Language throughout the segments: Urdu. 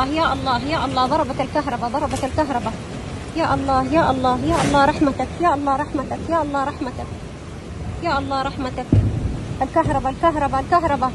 يا الله يا الله ضربت الكهرباء يا الله يا الله يا الله رحمتك يا الله رحمتك يا الله رحمتك يا الله رحمتك الكهرباء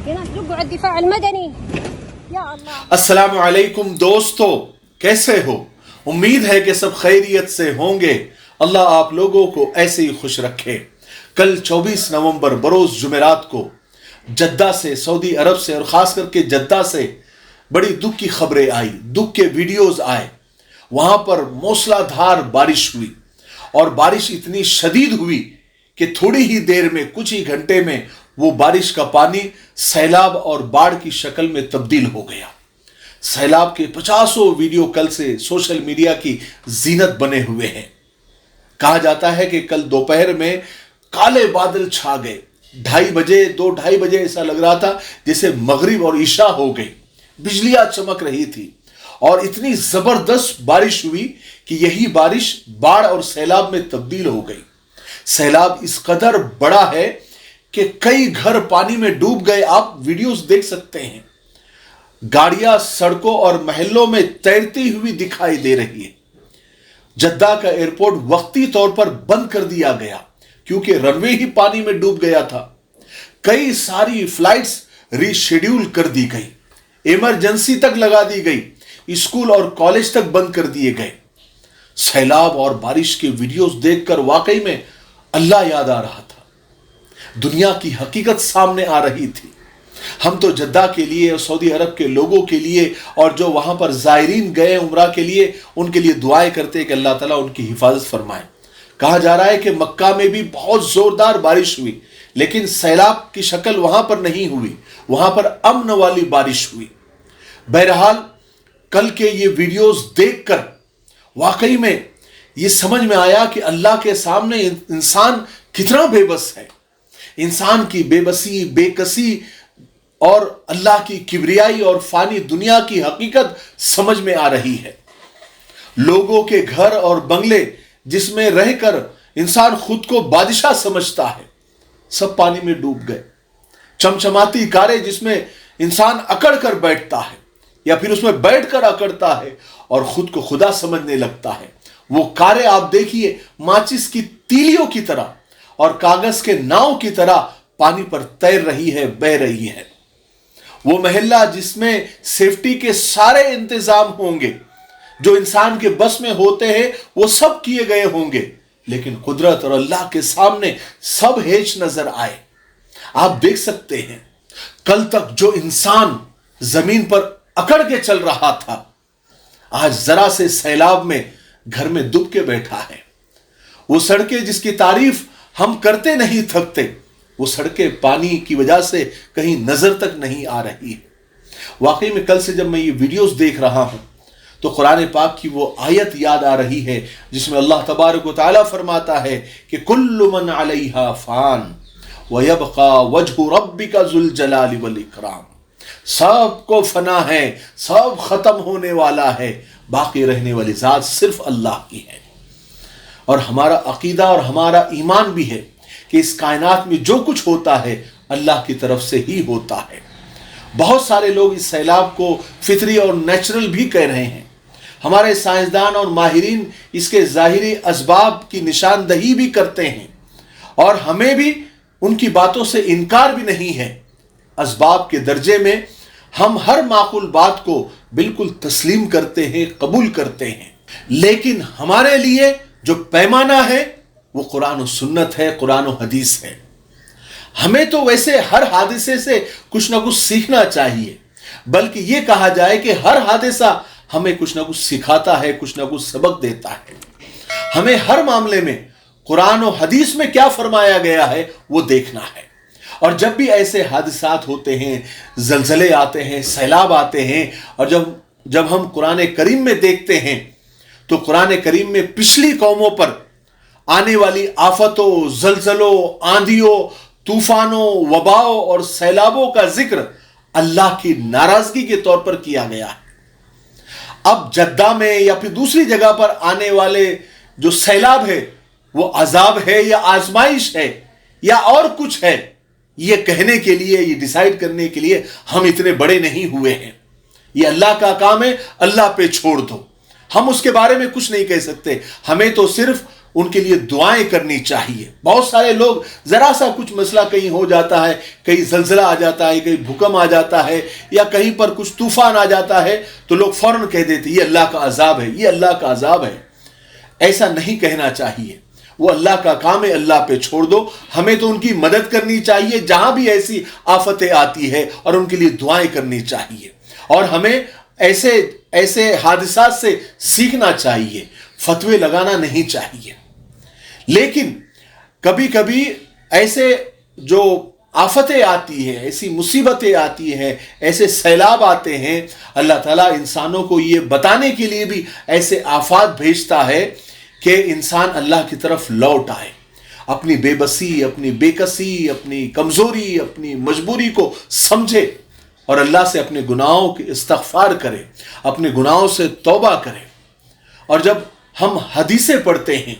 يا ناس دقوا على الدفاع المدني يا الله. السلام علیکم دوستو، کیسے ہو؟ امید ہے کہ سب خیریت سے ہوں گے۔ اللہ آپ لوگوں کو ایسے ہی خوش رکھے۔ کل 24 نومبر بروز جمعرات کو جدہ سے، سعودی عرب سے اور خاص کر کے جدہ سے بڑی دکھ کی خبریں آئی، دکھ کے ویڈیوز آئے۔ وہاں پر موسلا دھار بارش ہوئی اور بارش اتنی شدید ہوئی کہ تھوڑی ہی دیر میں، کچھ ہی گھنٹے میں وہ بارش کا پانی سیلاب اور باڑھ کی شکل میں تبدیل ہو گیا۔ سیلاب کے 50 ویڈیو کل سے سوشل میڈیا کی زینت بنے ہوئے ہیں۔ کہا جاتا ہے کہ کل دوپہر میں کالے بادل چھا گئے، 2:30 بجے ایسا لگ رہا تھا جیسے مغرب اور عشاء ہو گئی، بجلیاں چمک رہی تھی اور اتنی زبردست بارش ہوئی کہ یہی بارش باڑھ اور سیلاب میں تبدیل ہو گئی۔ سیلاب اس قدر بڑا ہے کہ کئی گھر پانی میں ڈوب گئے۔ آپ ویڈیوز دیکھ سکتے ہیں، گاڑیاں سڑکوں اور محلوں میں تیرتی ہوئی دکھائی دے رہی ہے۔ جدہ کا ایئرپورٹ وقتی طور پر بند کر دیا گیا کیونکہ رن وے ہی پانی میں ڈوب گیا تھا۔ کئی ساری فلائٹس ری شیڈیول کر دی گئی، ایمرجنسی تک لگا دی گئی، اسکول اور کالج تک بند کر دیے گئے۔ سیلاب اور بارش کے ویڈیوز دیکھ کر واقعی میں اللہ یاد آ رہا تھا، دنیا کی حقیقت سامنے آ رہی تھی۔ ہم تو جدہ کے لیے اور سعودی عرب کے لوگوں کے لیے اور جو وہاں پر زائرین گئے عمرہ کے لیے، ان کے لیے دعائیں کرتے کہ اللہ تعالیٰ ان کی حفاظت فرمائے۔ کہا جا رہا ہے کہ مکہ میں بھی بہت زوردار بارش ہوئی، لیکن سیلاب کی شکل وہاں پر نہیں ہوئی، وہاں پر امن والی بارش ہوئی۔ بہرحال کل کے یہ ویڈیوز دیکھ کر واقعی میں یہ سمجھ میں آیا کہ اللہ کے سامنے انسان کتنا بے بس ہے۔ انسان کی بے بسی، بے کسی اور اللہ کی کبریائی اور فانی دنیا کی حقیقت سمجھ میں آ رہی ہے۔ لوگوں کے گھر اور بنگلے جس میں رہ کر انسان خود کو بادشاہ سمجھتا ہے، سب پانی میں ڈوب گئے۔ چمچماتی کاریں جس میں انسان اکڑ کر بیٹھتا ہے یا پھر اس میں بیٹھ کر اکڑتا ہے اور خود کو خدا سمجھنے لگتا ہے، وہ کاریں آپ دیکھیے ماچس کی تیلیوں کی طرح اور کاغذ کے ناؤ کی طرح پانی پر تیر رہی ہے، بہ رہی ہے۔ وہ محلہ جس میں سیفٹی کے سارے انتظام ہوں گے جو انسان کے بس میں ہوتے ہیں، وہ سب کیے گئے ہوں گے، لیکن قدرت اور اللہ کے سامنے سب ہیچ نظر آئے۔ آپ دیکھ سکتے ہیں کل تک جو انسان زمین پر اکڑ کے چل رہا تھا، آج ذرا سے سیلاب میں گھر میں دب کے بیٹھا ہے۔ وہ سڑکیں جس کی تعریف ہم کرتے نہیں تھکتے، وہ سڑکیں پانی کی وجہ سے کہیں نظر تک نہیں آ رہی ہے۔ واقعی میں کل سے جب میں یہ ویڈیوز دیکھ رہا ہوں تو قرآن پاک کی وہ آیت یاد آ رہی ہے جس میں اللہ تبارک و تعالیٰ فرماتا ہے کہ کل من علیہا فان ویبقى وجہ ربک ذو الجلال والاکرام۔ سب کو فنا ہے، سب ختم ہونے والا ہے، باقی رہنے والی ذات صرف اللہ کی ہے۔ اور ہمارا عقیدہ اور ہمارا ایمان بھی ہے کہ اس کائنات میں جو کچھ ہوتا ہے اللہ کی طرف سے ہی ہوتا ہے۔ بہت سارے لوگ اس سیلاب کو فطری اور نیچرل بھی کہہ رہے ہیں۔ ہمارے سائنسدان اور ماہرین اس کے ظاہری اسباب کی نشاندہی بھی کرتے ہیں اور ہمیں بھی ان کی باتوں سے انکار بھی نہیں ہے۔ اسباب کے درجے میں ہم ہر معقول بات کو بالکل تسلیم کرتے ہیں، قبول کرتے ہیں، لیکن ہمارے لیے جو پیمانہ ہے وہ قرآن و سنت ہے، قرآن و حدیث ہے۔ ہمیں تو ویسے ہر حادثے سے کچھ نہ کچھ سیکھنا چاہیے، بلکہ یہ کہا جائے کہ ہر حادثہ ہمیں کچھ نہ کچھ سکھاتا ہے، کچھ نہ کچھ سبق دیتا ہے۔ ہمیں ہر معاملے میں قرآن و حدیث میں کیا فرمایا گیا ہے وہ دیکھنا ہے۔ اور جب بھی ایسے حادثات ہوتے ہیں، زلزلے آتے ہیں، سیلاب آتے ہیں، اور جب ہم قرآن کریم میں دیکھتے ہیں تو قرآن کریم میں پچھلی قوموں پر آنے والی آفتوں، زلزلوں، آندھیوں، طوفانوں، وباؤں اور سیلابوں کا ذکر اللہ کی ناراضگی کے طور پر کیا گیا ہے۔ اب جدہ میں یا پھر دوسری جگہ پر آنے والے جو سیلاب ہے وہ عذاب ہے یا آزمائش ہے یا اور کچھ ہے، یہ کہنے کے لیے، یہ ڈیسائیڈ کرنے کے لیے ہم اتنے بڑے نہیں ہوئے ہیں۔ یہ اللہ کا کام ہے، اللہ پہ چھوڑ دو. ہم اس کے بارے میں کچھ نہیں کہہ سکتے. ہمیں تو صرف ان کے لیے دعائیں کرنی چاہیے. بہت سارے لوگ ذرا سا کچھ مسئلہ کہیں ہو جاتا ہے، کہیں زلزلہ آ جاتا ہے، کہیں بھوکم آ جاتا ہے، یا کہیں پر کچھ طوفان آ جاتا ہے، تو لوگ فوراً کہہ دیتے یہ اللہ کا عذاب ہے، یہ اللہ کا عذاب ہے. ایسا نہیں کہنا چاہیے. وہ اللہ کا کام ہے، اللہ پہ چھوڑ دو. ہمیں تو ان کی مدد کرنی چاہیے جہاں بھی ایسی آفتیں آتی ہے، اور ان کے لیے دعائیں کرنی چاہیے. اور ہمیں ایسے حادثات سے سیکھنا چاہیے، فتوے لگانا نہیں چاہیے. لیکن کبھی کبھی ایسے جو آفتیں آتی ہیں، ایسی مصیبتیں آتی ہیں، ایسے سیلاب آتے ہیں، اللہ تعالیٰ انسانوں کو یہ بتانے کے لیے بھی ایسے آفات بھیجتا ہے کہ انسان اللہ کی طرف لوٹ آئے، اپنی بے بسی، اپنی بے کسی، اپنی کمزوری، اپنی مجبوری کو سمجھے، اور اللہ سے اپنے گناہوں کی استغفار کرے، اپنے گناہوں سے توبہ کرے. اور جب ہم حدیثیں پڑھتے ہیں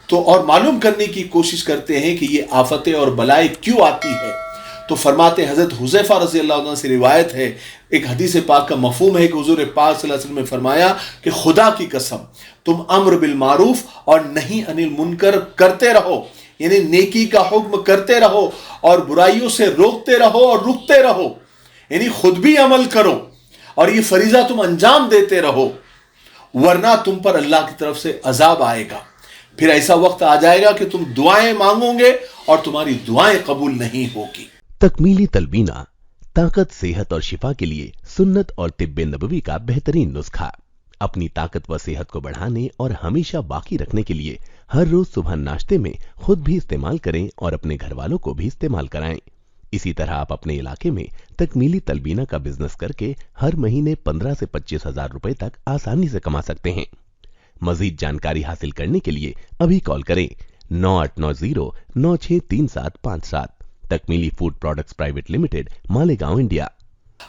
تو اور معلوم کرنے کی کوشش کرتے ہیں کہ یہ آفتیں اور بلائیں کیوں آتی ہے، تو فرماتے حضرت حذیفہ رضی اللہ عنہ سے روایت ہے، ایک حدیث پاک کا مفہوم ہے کہ حضور پاک صلی اللہ علیہ وسلم نے فرمایا کہ خدا کی قسم تم امر بالمعروف اور نہی عن المنکر کرتے رہو، یعنی نیکی کا حکم کرتے رہو اور برائیوں سے روکتے رہو اور رکتے رہو، یعنی خود بھی عمل کرو اور یہ فریضہ تم انجام دیتے رہو، ورنہ تم پر اللہ کی طرف سے عذاب آئے گا. پھر ایسا وقت آ جائے گا کہ تم دعائیں مانگو گے اور تمہاری دعائیں قبول نہیں ہوگی. تکمیلی تلبینہ، طاقت، صحت اور شفا کے لیے سنت اور طب نبوی کا بہترین نسخہ. اپنی طاقت و صحت کو بڑھانے اور ہمیشہ باقی رکھنے کے لیے ہر روز صبح ناشتے میں خود بھی استعمال کریں اور اپنے گھر والوں کو بھی استعمال کرائیں. اسی طرح آپ اپنے علاقے میں تکمیلی تلبینہ کا بزنس کر کے ہر مہینے 15 سے 25 ہزار روپے تک آسانی سے کما سکتے ہیں. مزید جانکاری حاصل کرنے کے لیے ابھی کال کریں 9890963757. Takmili food products private limited, Malegaon, India.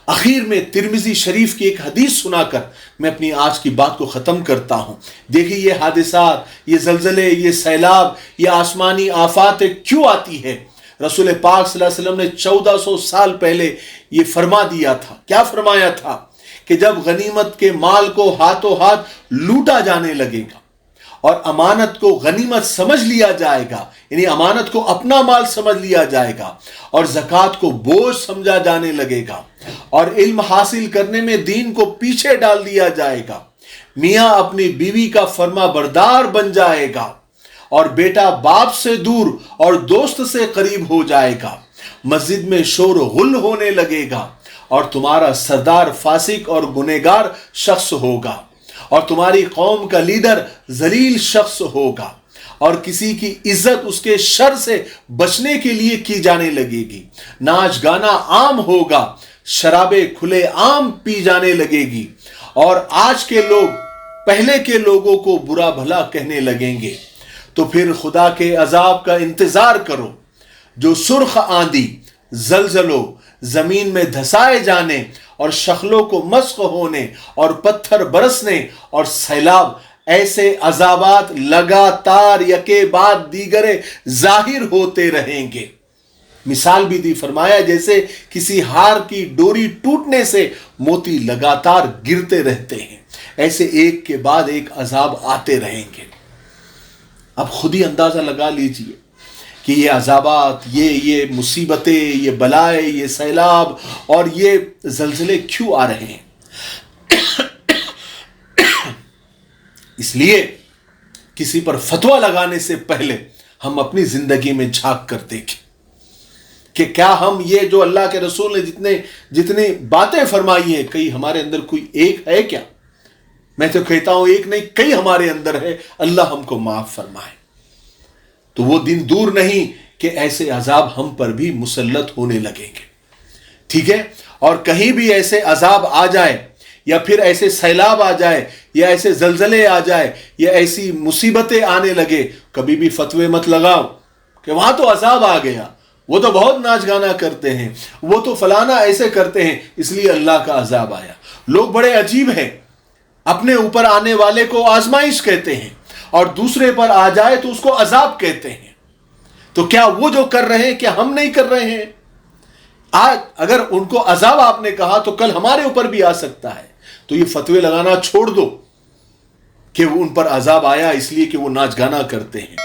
اخیر میں ترمذی شریف کی ایک حدیث سنا کر میں اپنی آج کی بات کو ختم کرتا ہوں. دیکھیے یہ حادثات، یہ زلزلے، یہ سیلاب، یہ آسمانی آفات کیوں آتی ہے؟ رسول پاک صلی اللہ علیہ وسلم نے 1400 سال پہلے یہ فرما دیا تھا. کیا فرمایا تھا؟ کہ جب غنیمت کے مال کو ہاتھوں ہاتھ لوٹا جانے لگے گا اور امانت کو غنیمت سمجھ لیا جائے گا، یعنی امانت کو اپنا مال سمجھ لیا جائے گا، اور زکوٰۃ کو بوجھ سمجھا جانے لگے گا، اور علم حاصل کرنے میں دین کو پیچھے ڈال دیا جائے گا، میاں اپنی بیوی کا فرما بردار بن جائے گا، اور بیٹا باپ سے دور اور دوست سے قریب ہو جائے گا، مسجد میں شور و غل ہونے لگے گا، اور تمہارا سردار فاسق اور گنہگار شخص ہوگا، اور تمہاری قوم کا لیڈر ذلیل شخص ہوگا، اور کسی کی عزت اس کے شر سے بچنے کے لیے کی جانے لگے گی، ناچ گانا عام ہوگا، شرابیں کھلے عام پی جانے لگے گی، اور آج کے لوگ پہلے کے لوگوں کو برا بھلا کہنے لگیں گے. تو پھر خدا کے عذاب کا انتظار کرو، جو سرخ آندھی، زلزلوں، زمین میں دھسائے جانے اور شخلوں کو مسخ ہونے اور پتھر برسنے اور سیلاب، ایسے عذابات لگاتار یکے بعد دیگرے ظاہر ہوتے رہیں گے. مثال بھی دی، فرمایا جیسے کسی ہار کی ڈوری ٹوٹنے سے موتی لگاتار گرتے رہتے ہیں، ایسے ایک کے بعد ایک عذاب آتے رہیں گے. اب خود ہی اندازہ لگا لیجئے کہ یہ عذابات، یہ مصیبتیں، یہ بلائیں، یہ سیلاب اور یہ زلزلے کیوں آ رہے ہیں. اس لیے کسی پر فتویٰ لگانے سے پہلے ہم اپنی زندگی میں جھانک کر دیکھیں کہ کیا ہم یہ جو اللہ کے رسول نے جتنی باتیں فرمائی ہیں، کئی ہمارے اندر کوئی ایک ہے کیا؟ میں تو کہتا ہوں ایک نہیں، کئی ہمارے اندر ہے. اللہ ہم کو معاف فرمائے. تو وہ دن دور نہیں کہ ایسے عذاب ہم پر بھی مسلط ہونے لگیں گے. ٹھیک ہے؟ اور کہیں بھی ایسے عذاب آ جائے، یا پھر ایسے سیلاب آ جائے، یا ایسے زلزلے آ جائے، یا ایسی مصیبتیں آنے لگے، کبھی بھی فتوے مت لگاؤ کہ وہاں تو عذاب آ گیا، وہ تو بہت ناچ گانا کرتے ہیں، وہ تو فلانا ایسے کرتے ہیں اس لیے اللہ کا عذاب آیا. لوگ بڑے عجیب ہیں، اپنے اوپر آنے والے کو آزمائش کہتے ہیں اور دوسرے پر آ جائے تو اس کو عذاب کہتے ہیں. تو کیا وہ جو کر رہے ہیں کیا ہم نہیں کر رہے ہیں؟ آج اگر ان کو عذاب آپ نے کہا تو کل ہمارے اوپر بھی آ سکتا ہے. تو یہ فتوے لگانا چھوڑ دو کہ ان پر عذاب آیا اس لیے کہ وہ ناچ گانا کرتے ہیں.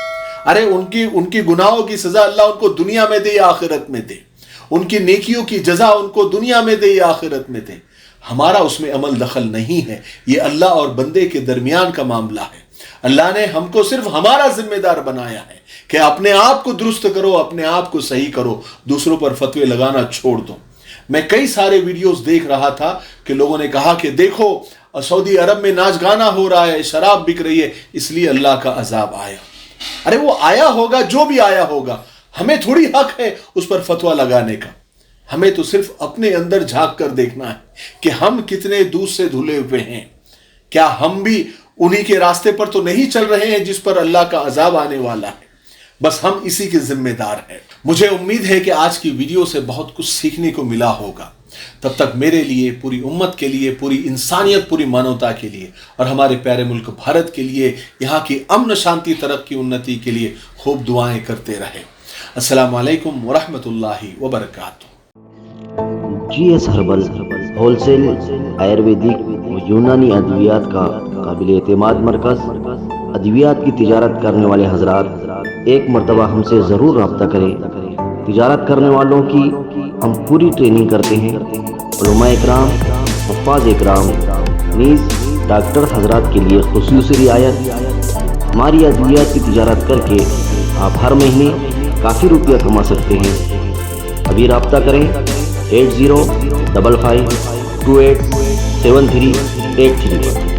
ارے ان کی گناہوں کی سزا اللہ ان کو دنیا میں دے یا آخرت میں دے. ان کی نیکیوں کی جزا ان کو دنیا میں دے یا آخرت میں دے. ہمارا اس میں عمل دخل نہیں ہے. یہ اللہ اور بندے کے درمیان کا معاملہ ہے. اللہ نے ہم کو صرف ہمارا ذمہ دار بنایا ہے کہ اپنے آپ کو درست کرو, اپنے آپ کو صحیح کرو, دوسروں پر فتوے لگانا چھوڑ دو. میں کئی سارے ویڈیوز دیکھ رہا تھا کہ لوگوں نے کہا کہ دیکھو سعودی عرب میں ناچ گانا ہو رہا ہے, شراب بک رہی ہے, اس لیے اللہ کا عذاب آیا. ارے وہ آیا ہوگا, جو بھی آیا ہوگا, ہمیں تھوڑی حق ہے اس پر فتویٰ لگانے کا. ہمیں تو صرف اپنے اندر جھانک کر دیکھنا ہے کہ ہم کتنے دودھ سے دھلے ہوئے ہیں. کیا ہم بھی انہی کے راستے پر تو نہیں چل رہے ہیں جس پر اللہ کا عذاب آنے والا ہے؟ بس ہم اسی کے ذمہ دار ہیں. مجھے امید ہے کہ آج کی ویڈیو سے بہت کچھ سیکھنے کو ملا ہوگا. تب تک میرے لیے, پوری امت کے لیے, پوری انسانیت, پوری مانوتا کے لیے اور ہمارے پیارے ملک بھارت کے لیے, یہاں کی امن شانتی, ترقی, انتی کے لیے خوب دعائیں کرتے رہے. السلام علیکم ورحمۃ اللہ وبرکاتہ. G S herbal wholesale Ayurvedic و یونانی ادویات کا قابل اعتماد مرکز. ادویات کی تجارت کرنے والے حضرات ایک مرتبہ ہم سے ضرور رابطہ کریں. تجارت کرنے والوں کی ہم پوری ٹریننگ کرتے ہیں. علماء اکرام, حفاظ اکرام, نیز ڈاکٹر حضرات کے لیے خصوصی رعایت. ہماری ادویات کی تجارت کر کے آپ ہر مہینے کافی روپیہ کما سکتے ہیں. ابھی رابطہ کریں 8055287383.